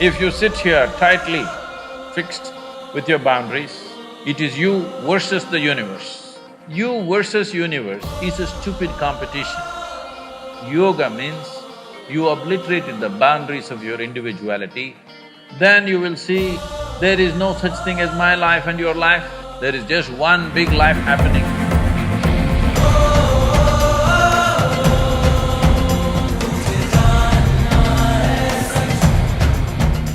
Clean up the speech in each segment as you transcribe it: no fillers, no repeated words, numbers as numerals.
If you sit here tightly fixed with your boundaries, it is you versus the universe. You versus universe is a stupid competition. Yoga means you obliterated the boundaries of your individuality, then you will see there is no such thing as my life and your life, there is just one big life happening.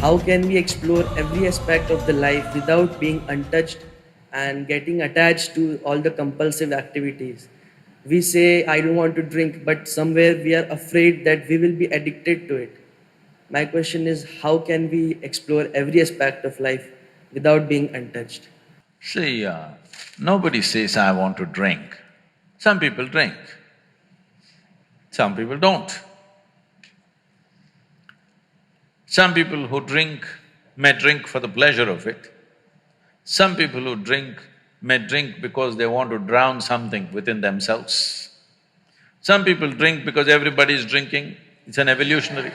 How can we explore every aspect of the life without being untouched and getting attached to all the compulsive activities? We say, I don't want to drink, but somewhere we are afraid that we will be addicted to it. My question is, how can we explore every aspect of life without being untouched? See, nobody says, I want to drink. Some people drink, some people don't. Some people who drink may drink for the pleasure of it. Some people who drink may drink because they want to drown something within themselves. Some people drink because everybody is drinking, it's an evolutionary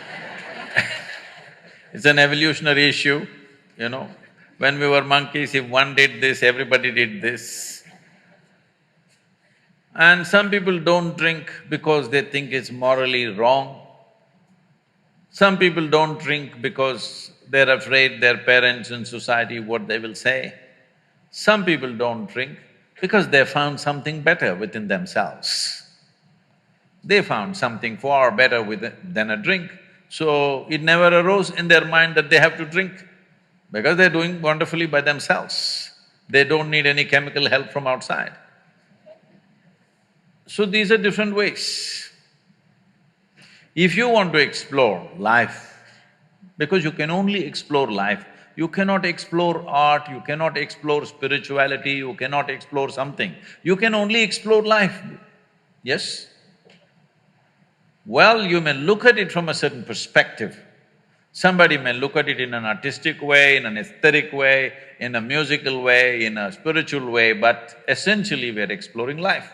it's an evolutionary issue, you know. When we were monkeys, if one did this, everybody did this. And some people don't drink because they think it's morally wrong. Some people don't drink because they're afraid their parents and society, what they will say. Some people don't drink because they found something better within themselves. They found something far better than a drink, so it never arose in their mind that they have to drink because they're doing wonderfully by themselves. They don't need any chemical help from outside. So these are different ways. If you want to explore life, because you can only explore life, you cannot explore art, you cannot explore spirituality, you cannot explore something, you can only explore life, yes? Well, you may look at it from a certain perspective. Somebody may look at it in an artistic way, in an aesthetic way, in a musical way, in a spiritual way, but essentially we're exploring life.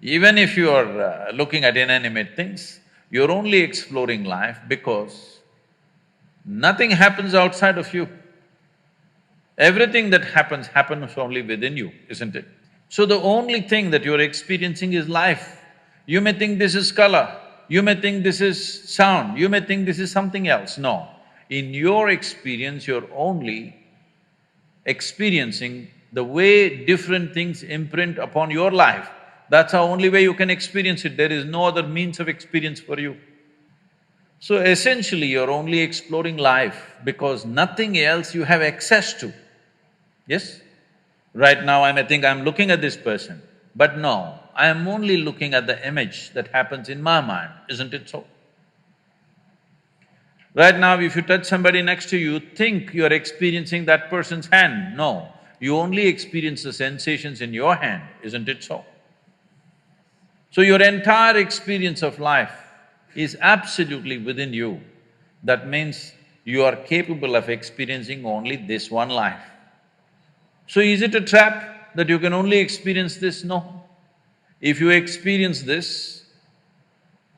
Even if you are looking at inanimate things, you're only exploring life because nothing happens outside of you. Everything that happens only within you, isn't it? So the only thing that you're experiencing is life. You may think this is color, you may think this is sound, you may think this is something else. No, in your experience, you're only experiencing the way different things imprint upon your life. That's the only way you can experience it, there is no other means of experience for you. So essentially, you're only exploring life because nothing else you have access to, yes? Right now I may think I'm looking at this person, but no, I am only looking at the image that happens in my mind, isn't it so? Right now, if you touch somebody next to you, think you're experiencing that person's hand. No, you only experience the sensations in your hand, isn't it so? So your entire experience of life is absolutely within you. That means you are capable of experiencing only this one life. So is it a trap that you can only experience this? No. If you experience this,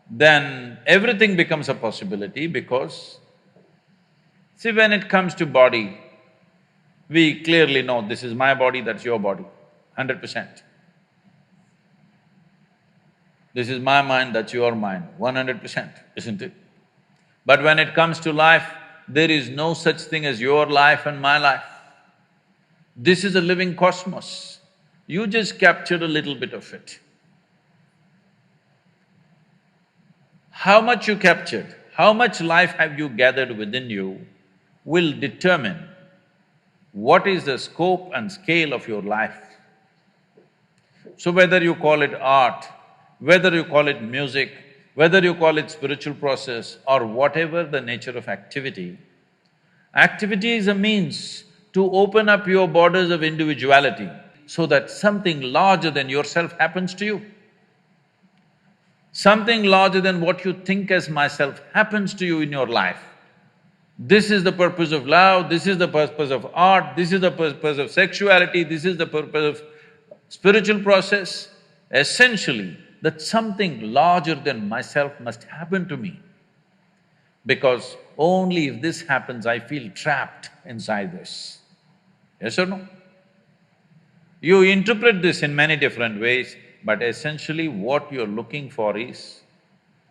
then everything becomes a possibility because, see, when it comes to body, we clearly know this is my body, that's your body, 100%. This is my mind, that's your mind, 100%, isn't it? But when it comes to life, there is no such thing as your life and my life. This is a living cosmos. You just captured a little bit of it. How much you captured, how much life have you gathered within you will determine what is the scope and scale of your life. So whether you call it art, whether you call it music, whether you call it spiritual process or whatever the nature of activity, activity is a means to open up your borders of individuality so that something larger than yourself happens to you. Something larger than what you think as myself happens to you in your life. This is the purpose of love, this is the purpose of art, this is the purpose of sexuality, this is the purpose of spiritual process. Essentially, that something larger than myself must happen to me. because only if this happens, I feel trapped inside this. Yes or no? You interpret this in many different ways, but essentially what you're looking for is,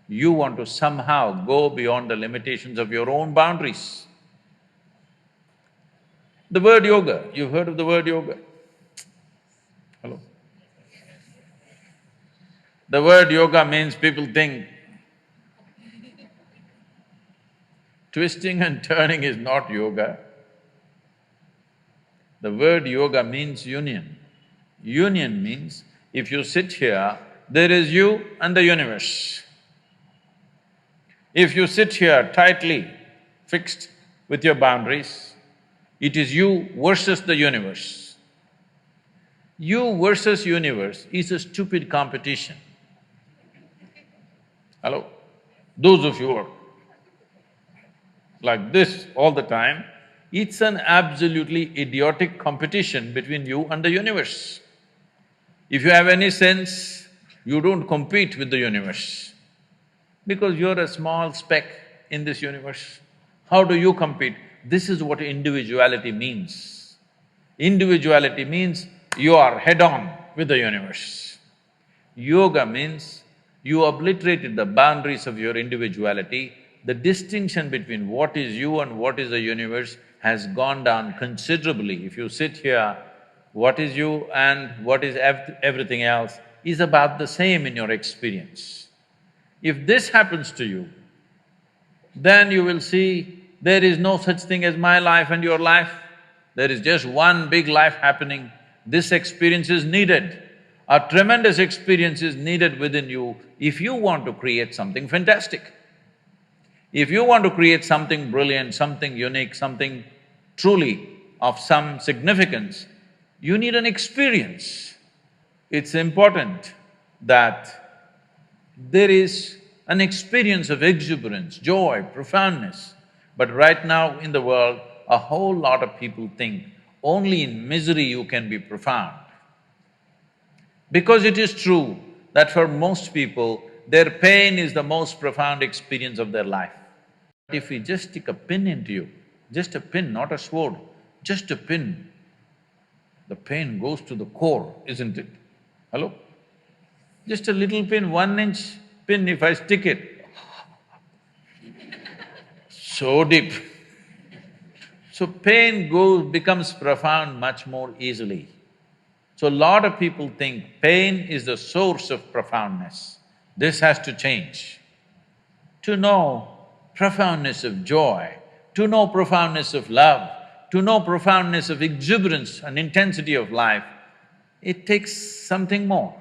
you want to somehow go beyond the limitations of your own boundaries. The word yoga, you've heard of the word yoga? Hello? The word yoga means people think twisting and turning is not yoga. The word yoga means union. Union means if you sit here, there is you and the universe. If you sit here tightly fixed with your boundaries, it is you versus the universe. You versus universe is a stupid competition. Hello? Those of you who are like this all the time, it's an absolutely idiotic competition between you and the universe. If you have any sense, you don't compete with the universe because you're a small speck in this universe. How do you compete? This is what individuality means. Individuality means you are head-on with the universe. Yoga means you obliterated the boundaries of your individuality. The distinction between what is you and what is the universe has gone down considerably. If you sit here, what is you and what is everything else is about the same in your experience. If this happens to you, then you will see there is no such thing as my life and your life. There is just one big life happening. This experience is needed. A tremendous experience is needed within you if you want to create something fantastic. If you want to create something brilliant, something unique, something truly of some significance, you need an experience. It's important that there is an experience of exuberance, joy, profoundness. But right now in the world, a whole lot of people think only in misery you can be profound. Because it is true that for most people, their pain is the most profound experience of their life. If we just stick a pin into you, just a pin, not a sword, just a pin, the pain goes to the core, isn't it? Hello? Just a little pin, 1-inch pin, if I stick it, so deep. So pain becomes profound much more easily. So a lot of people think pain is the source of profoundness. This has to change. To know profoundness of joy, to know profoundness of love, to know profoundness of exuberance and intensity of life, it takes something more.